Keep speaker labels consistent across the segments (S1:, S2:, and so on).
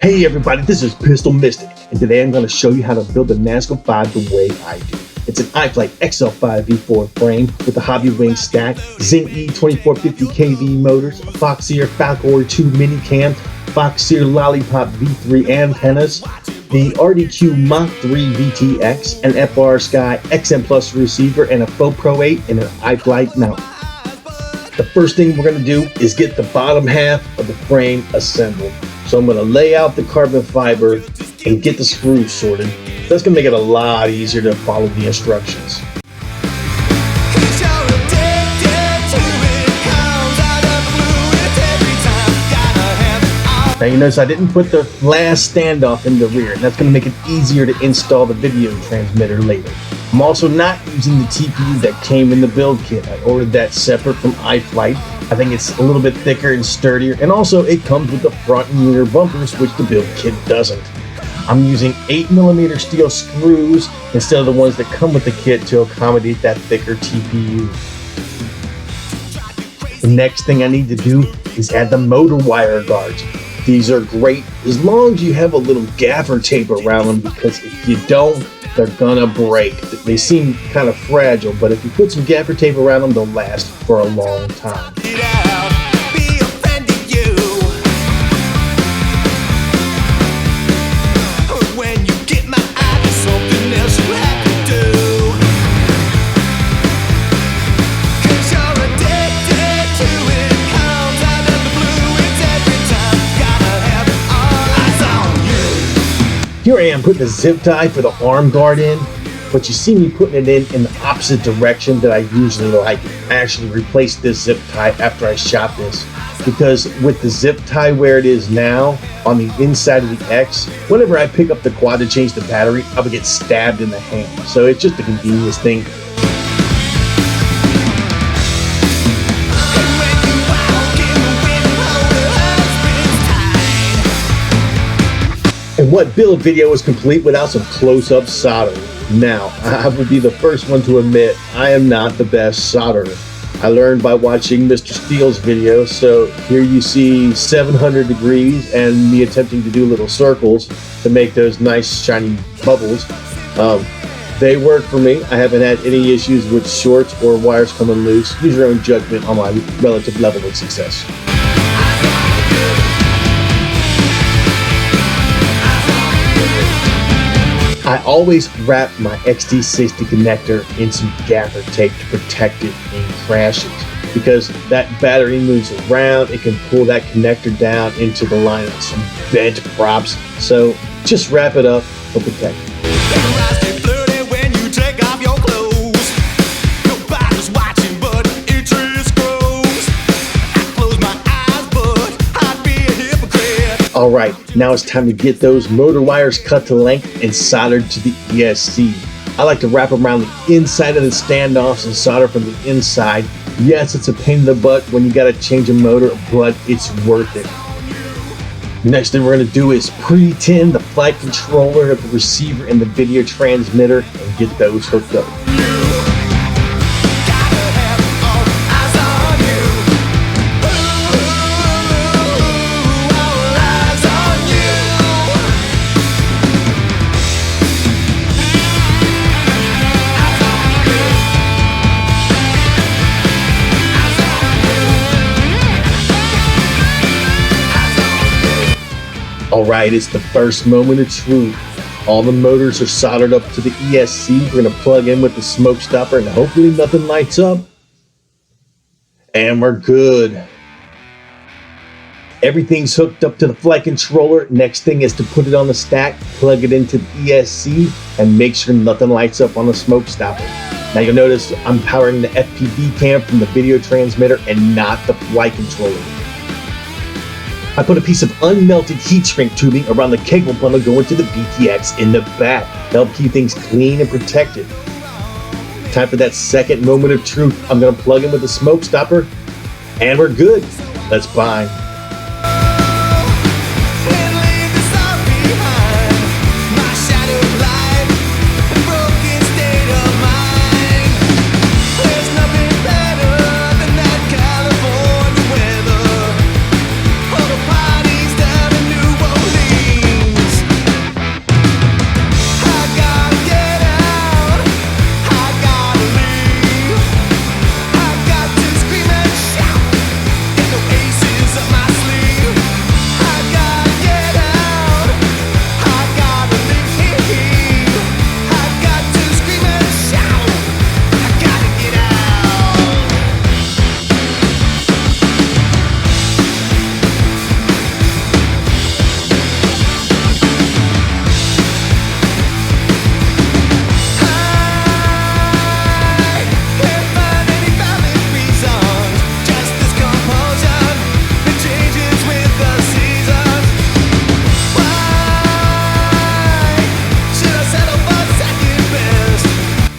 S1: Hey everybody, this is Pistol Mystic, and today I'm going to show you how to build a Nazgul 5 the way I do. It's an iFlight XL5 V4 frame with a hobby wing stack, Zing E 2450 kV motors, a Foxeer Falcor 2 mini cam, Foxeer Lollipop V3 antennas, the RDQ Mach 3 VTX, an FR Sky XM Plus receiver, and a Faux Pro 8 and an iFlight mount. The first thing we're going to do is get the bottom half of the frame assembled. So I'm going to lay out the carbon fiber and get the screws sorted. That's going to make it a lot easier to follow the instructions. Now you notice I didn't put the last standoff in the rear, and that's going to make it easier to install the video transmitter later. I'm also not using the TPU that came in the build kit. I ordered that separate from iFlight. I think it's a little bit thicker and sturdier, and also it comes with the front and rear bumpers, which the build kit doesn't. I'm using 8mm steel screws instead of the ones that come with the kit to accommodate that thicker TPU. The next thing I need to do is add the motor wire guards. These are great as long as you have a little gaffer tape around them, because if you don't, they're gonna break. They seem kind of fragile, but if you put some gaffer tape around them, they'll last for a long time. Here I am putting the zip tie for the arm guard in, but you see me putting it in the opposite direction that I usually like. I actually replaced this zip tie after I shot this, because with the zip tie where it is now on the inside of the X, whenever I pick up the quad to change the battery, I would get stabbed in the hand. So it's just a convenience thing. And what build video is complete without some close-up soldering? Now, I would be the first one to admit I am not the best solderer. I learned by watching Mr. Steele's video, so here you see 700 degrees and me attempting to do little circles to make those nice shiny bubbles. They work for me. I haven't had any issues with shorts or wires coming loose. Use your own judgment on my relative level of success. I always wrap my XT60 connector in some gaffer tape to protect it in crashes, because that battery moves around. It can pull that connector down into the line of some bent props. So just wrap it up for protection. Alright, now it's time to get those motor wires cut to length and soldered to the ESC. I like to wrap them around the inside of the standoffs and solder from the inside. Yes, it's a pain in the butt when you gotta change a motor, but it's worth it. Next thing we're gonna do is pre-tin the flight controller, the receiver, and the video transmitter and get those hooked up. Alright, it's the first moment of truth. All the motors are soldered up to the ESC. We're going to plug in with the smoke stopper and hopefully nothing lights up. And we're good. Everything's hooked up to the flight controller. Next thing is to put it on the stack, plug it into the ESC, and make sure nothing lights up on the smoke stopper. Now you'll notice I'm powering the FPV cam from the video transmitter and not the flight controller. I put a piece of unmelted heat shrink tubing around the cable bundle going to the VTX in the back to help keep things clean and protected. Time for that second moment of truth. I'm going to plug in with the smoke stopper, and we're good. Let's bind.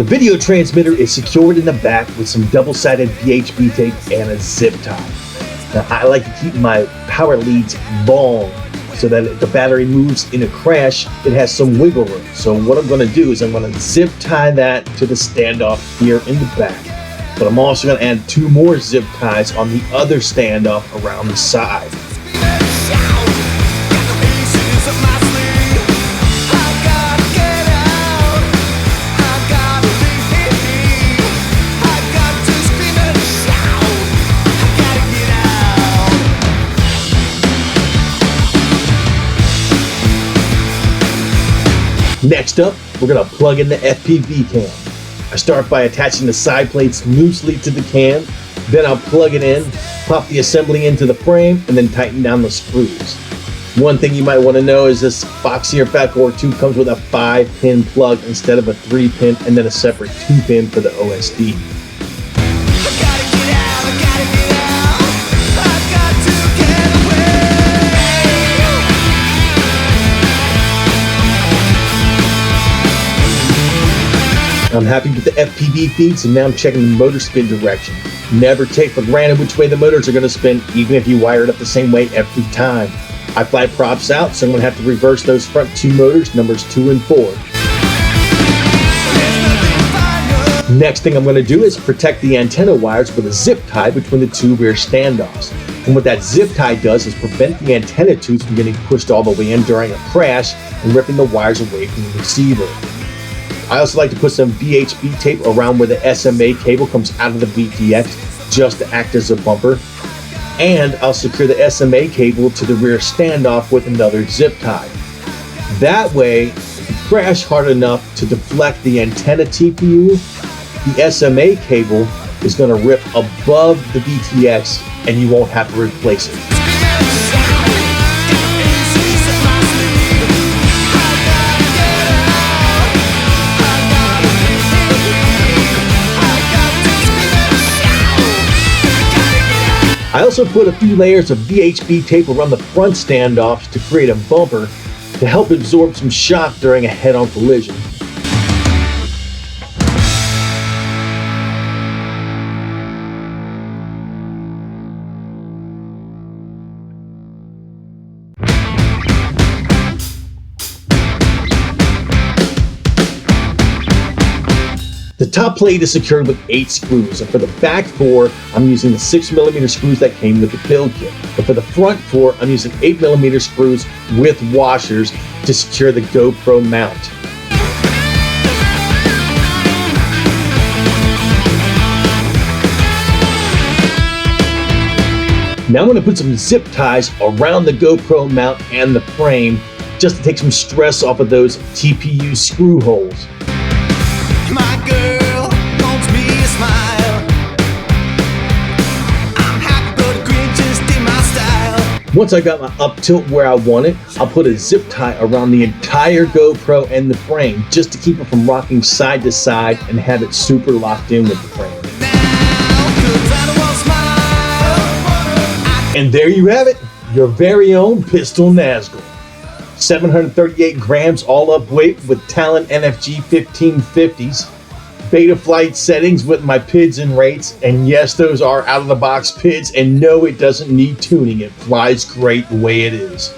S1: The video transmitter is secured in the back with some double-sided VHB tape and a zip tie. Now, I like to keep my power leads long so that if the battery moves in a crash, it has some wiggle room. So what I'm going to do is I'm going to zip tie that to the standoff here in the back. But I'm also going to add 2 more zip ties on the other standoff around the side. Next up, we're going to plug in the FPV cam. I start by attaching the side plates loosely to the cam, then I'll plug it in, pop the assembly into the frame, and then tighten down the screws. One thing you might want to know is this box here, Falcor 2, comes with a 5-pin plug instead of a 3-pin, and then a separate 2-pin for the OSD. I'm happy with the FPV feeds, and now I'm checking the motor spin direction. Never take for granted which way the motors are going to spin, even if you wire it up the same way every time. iFlight props out, so I'm going to have to reverse those front 2 motors, numbers 2 and 4. Next thing I'm going to do is protect the antenna wires with a zip tie between the 2 rear standoffs. And what that zip tie does is prevent the antenna tooth from getting pushed all the way in during a crash and ripping the wires away from the receiver. I also like to put some VHB tape around where the SMA cable comes out of the VTX just to act as a bumper. And I'll secure the SMA cable to the rear standoff with another zip tie. That way, if you crash hard enough to deflect the antenna TPU, the SMA cable is going to rip above the VTX and you won't have to replace it. I also put a few layers of VHB tape around the front standoffs to create a bumper to help absorb some shock during a head-on collision. The top plate is secured with 8 screws, and for the back 4, I'm using the 6mm screws that came with the build kit. But for the front 4, I'm using 8mm screws with washers to secure the GoPro mount. Now I'm going to put some zip ties around the GoPro mount and the frame just to take some stress off of those TPU screw holes.
S2: My girl wants me a smile. I'm happy but green just in my style.
S1: Once I got my up tilt where I want it, I'll put a zip tie around the entire GoPro and the frame just to keep it from rocking side to side and have it super locked in with the frame. And there you have it, your very own pistol Nazgul. 738 grams all up weight with Talon NFG 1550s, beta flight settings with my PIDs and rates, and yes, those are out of the box PIDs, and no, it doesn't need tuning, it flies great the way it is.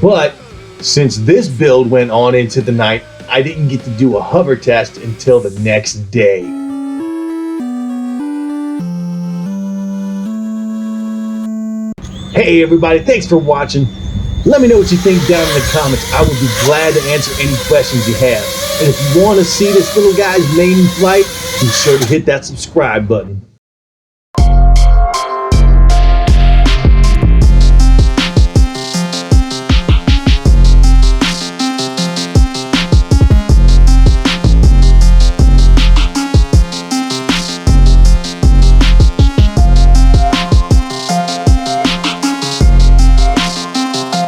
S1: But since this build went on into the night, I didn't get to do a hover test until the next day. Hey everybody, thanks for watching. Let me know what you think down in the comments. I would be glad to answer any questions you have. And if you want to see this little guy's maiden flight, be sure to hit that subscribe button.